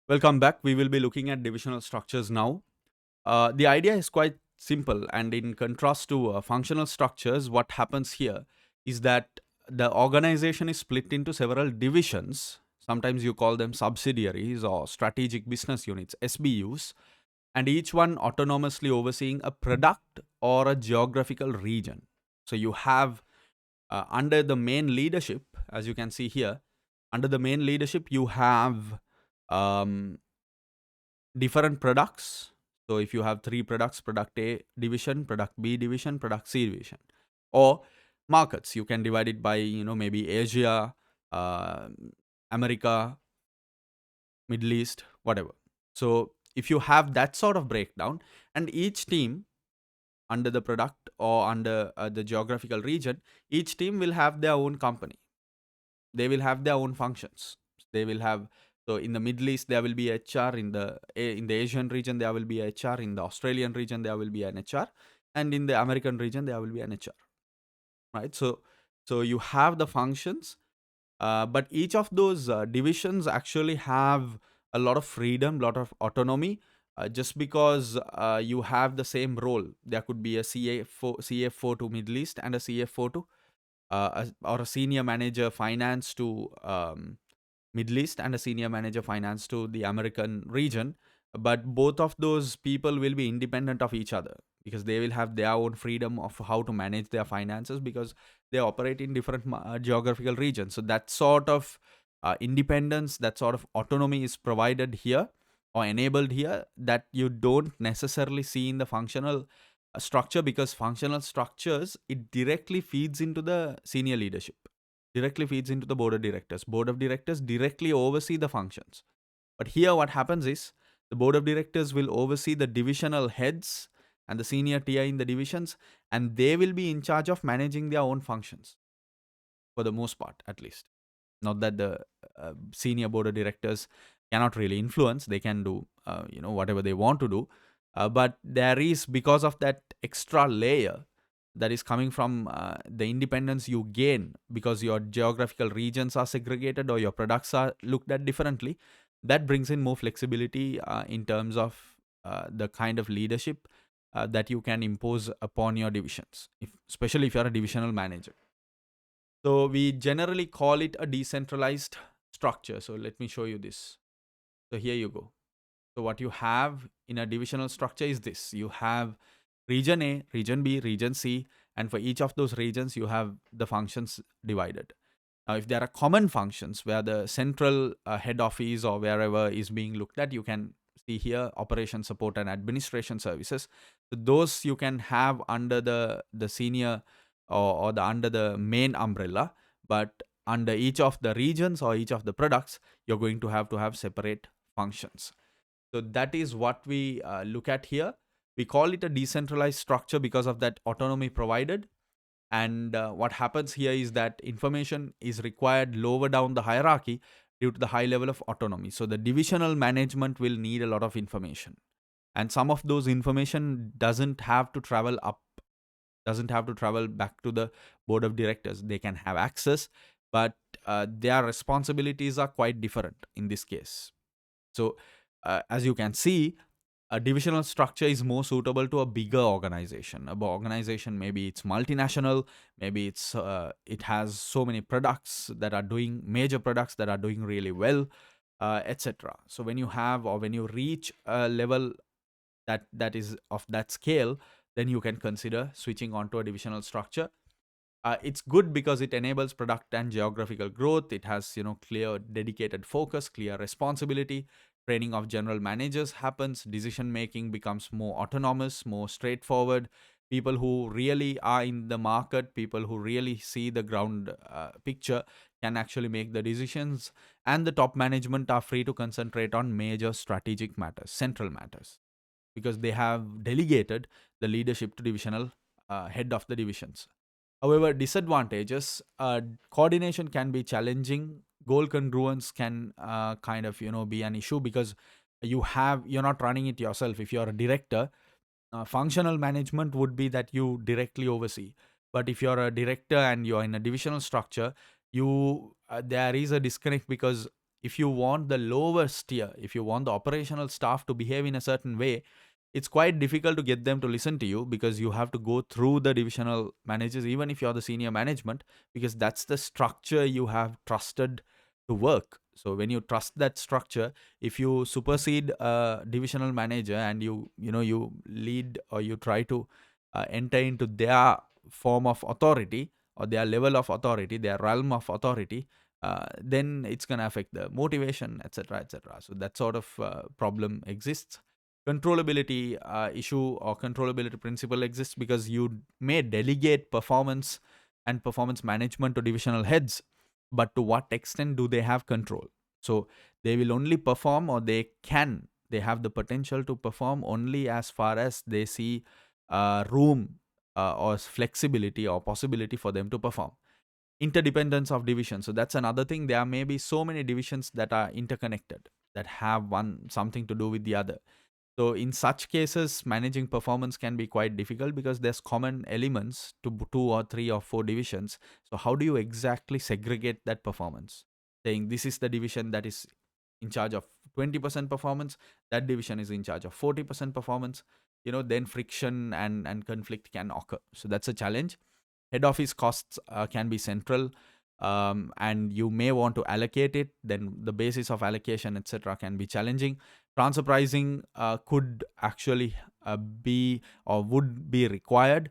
Welcome back. We will be looking at divisional structures now. The idea is quite simple, and in contrast to functional structures, what happens here is that the organization is split into several divisions. Sometimes you call them subsidiaries or strategic business units, SBUs, and each one autonomously overseeing a product or a geographical region. So you have under the main leadership, as you can see here, under the main leadership, you have um, different products. So if you have three products, product A division, product B division, product C division, or markets, you can divide it by maybe Asia, uh, America, Middle East, whatever. So if you have that sort of breakdown, and each team under the product or under the geographical region, each team will have their own company. They will have their own functions. They will have, so in the Middle East there will be HR, in the Asian region there will be HR, in the Australian region there will be an HR, and in the American region there will be an HR, right? So you have the functions, but each of those divisions actually have a lot of freedom, lot of autonomy. Just because you have the same role, there could be a CFO to Middle East and a CFO to or a senior manager finance to Middle East and a senior manager finance to the American region. But both of those people will be independent of each other because they will have their own freedom of how to manage their finances because they operate in different geographical regions. So that sort of independence, that sort of autonomy is provided here or enabled here that you don't necessarily see in the functional structure, because functional structures, it directly feeds into the senior leadership, directly feeds into the board of directors. Board of directors directly oversee the functions. But here what happens is the board of directors will oversee the divisional heads and the senior tier in the divisions, and they will be in charge of managing their own functions for the most part, at least. Not that the senior board of directors cannot really influence; they can do whatever they want to do. But there is, because of that extra layer that is coming from the independence you gain because your geographical regions are segregated or your products are looked at differently, that brings in more flexibility in terms of the kind of leadership that you can impose upon your divisions, especially if you're a divisional manager. So we generally call it a decentralized structure. So let me show you this. So here you go. So what you have in a divisional structure is this. You have region A, region B, region C, and for each of those regions, you have the functions divided. Now, if there are common functions where the central head office or wherever is being looked at, you can see here operation support and administration services. So those you can have under the senior or the under the main umbrella, but under each of the regions or each of the products, you're going to have separate functions. So that is what we look at here. We call it a decentralized structure because of that autonomy provided. And what happens here is that information is required lower down the hierarchy due to the high level of autonomy. So the divisional management will need a lot of information. And some of those information doesn't have to travel up, doesn't have to travel back to the board of directors. They can have access, but their responsibilities are quite different in this case. So as you can see, a divisional structure is more suitable to a bigger organization. A organization, maybe it's multinational, maybe it has so many products that are doing major products that are doing really well, etc. So when you have or when you reach a level that is of that scale, then you can consider switching onto a divisional structure. It's good because it enables product and geographical growth. It has clear dedicated focus, clear responsibility. Training of general managers happens. Decision making becomes more autonomous, more straightforward. People who really are in the market, people who really see the ground picture, can actually make the decisions, and the top management are free to concentrate on major strategic matters, central matters, because they have delegated the leadership to divisional head of the divisions. However, disadvantages, coordination can be challenging. Goal congruence can kind of be an issue because you're not running it yourself. If you're a director, functional management would be that you directly oversee. But if you're a director and you're in a divisional structure, you there is a disconnect because if you want the lowest tier, if you want the operational staff to behave in a certain way, it's quite difficult to get them to listen to you, because you have to go through the divisional managers, even if you're the senior management, because that's the structure you have trusted to work. So when you trust that structure, if you supersede a divisional manager and you lead, or you try to enter into their form of authority, or their level of authority, their realm of authority, then it's going to affect the motivation, etc., etc. So that sort of problem exists. Controllability issue or controllability principle exists because you may delegate performance and performance management to divisional heads, but to what extent do they have control? So they will only perform, or they have the potential to perform only as far as they see room or flexibility or possibility for them to perform. Interdependence of divisions. So that's another thing. There may be so many divisions that are interconnected, that have one something to do with the other. So in such cases, managing performance can be quite difficult, because there's common elements to two or three or four divisions. So how do you exactly segregate that performance? Saying this is the division that is in charge of 20% performance, that division is in charge of 40% performance, then friction and conflict can occur. So that's a challenge. Head office costs can be central, and you may want to allocate it. Then the basis of allocation, etc., can be challenging. Transfer pricing could actually be, or would be required,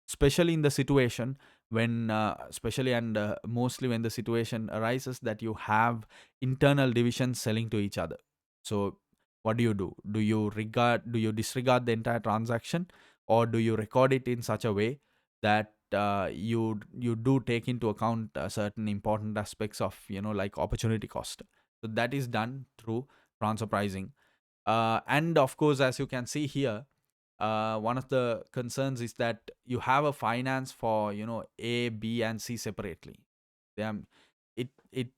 especially in the situation when, especially and mostly when the situation arises that you have internal divisions selling to each other. So what do? Do you disregard the entire transaction, or do you record it in such a way that you do take into account certain important aspects of, like opportunity cost? So that is done through transfer pricing. And of course, as you can see here, one of the concerns is that you have a finance for, A, B, and C separately. Them, it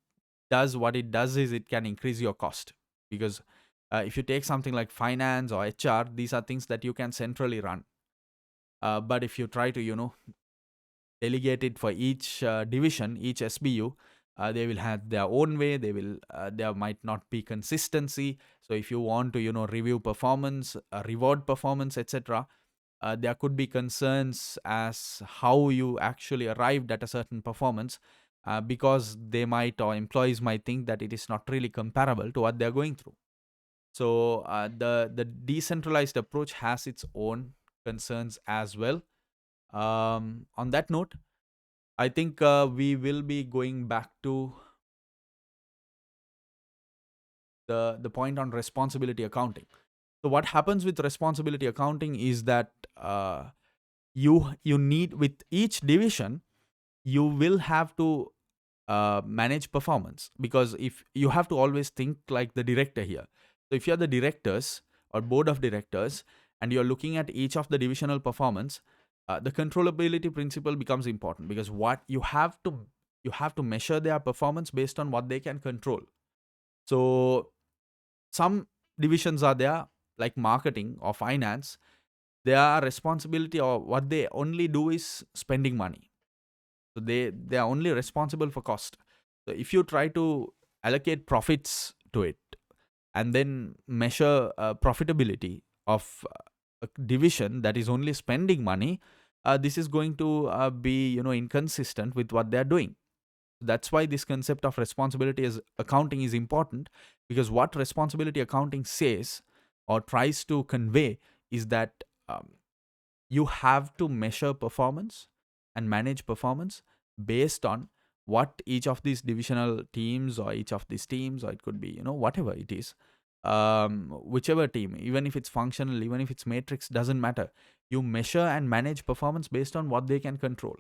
does what it does is it can increase your cost, because if you take something like finance or HR, these are things that you can centrally run. But if you try to, delegated for each division, each SBU, they will have their own way. There might not be consistency. So if you want to, review performance, reward performance, etc., there could be concerns as how you actually arrived at a certain performance, because they might, or employees might think that it is not really comparable to what they're going through. So the decentralized approach has its own concerns as well. On that note, I think we will be going back to the point on responsibility accounting. So what happens with responsibility accounting is that you need, with each division, you will have to manage performance, because if you have to always think like the director here. So if you're the directors or board of directors, and you're looking at each of the divisional performance, the controllability principle becomes important, because what you have to measure their performance based on what they can control. So some divisions are there, like marketing or finance. Their responsibility, or what they only do, is spending money. So they are only responsible for cost. So if you try to allocate profits to it, and then measure profitability of a division that is only spending money, this is going to be, inconsistent with what they are doing. That's why this concept of responsibility as accounting is important, because what responsibility accounting says or tries to convey is that you have to measure performance and manage performance based on what each of these divisional teams, or each of these teams, or it could be, whatever it is, whichever team, even if it's functional, even if it's matrix, doesn't matter. You measure and manage performance based on what they can control.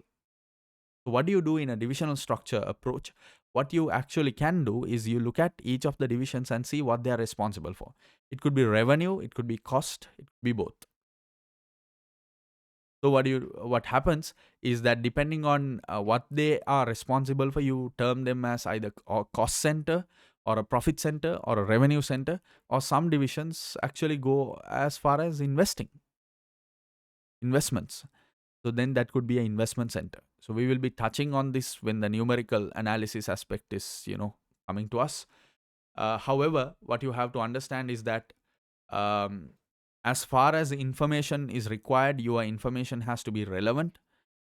So what do you do in a divisional structure approach? What you actually can do is you look at each of the divisions and see what they are responsible for. It could be revenue, it could be cost, it could be both. So what happens is that depending on what they are responsible for, you term them as either a cost center, or a profit center, or a revenue center, or some divisions actually go as far as investments. So then that could be an investment center. So we will be touching on this when the numerical analysis aspect is, coming to us. However, what you have to understand is that um, as far as the information is required, your information has to be relevant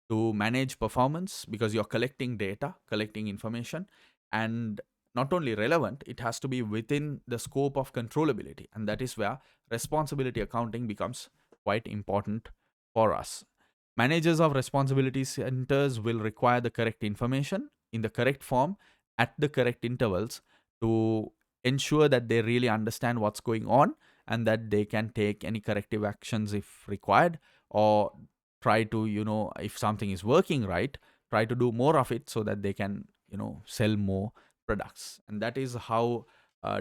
to manage performance, because you're collecting data, collecting information, and not only relevant, it has to be within the scope of controllability. And that is where responsibility accounting becomes quite important for us. Managers of responsibility centers will require the correct information in the correct form at the correct intervals to ensure that they really understand what's going on, and that they can take any corrective actions if required, or try to, if something is working right, try to do more of it so that they can, sell more products. And that is how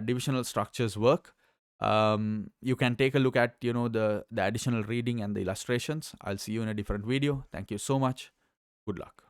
divisional structures work. You can take a look at, the additional reading and the illustrations. I'll see you in a different video. Thank you so much. Good luck.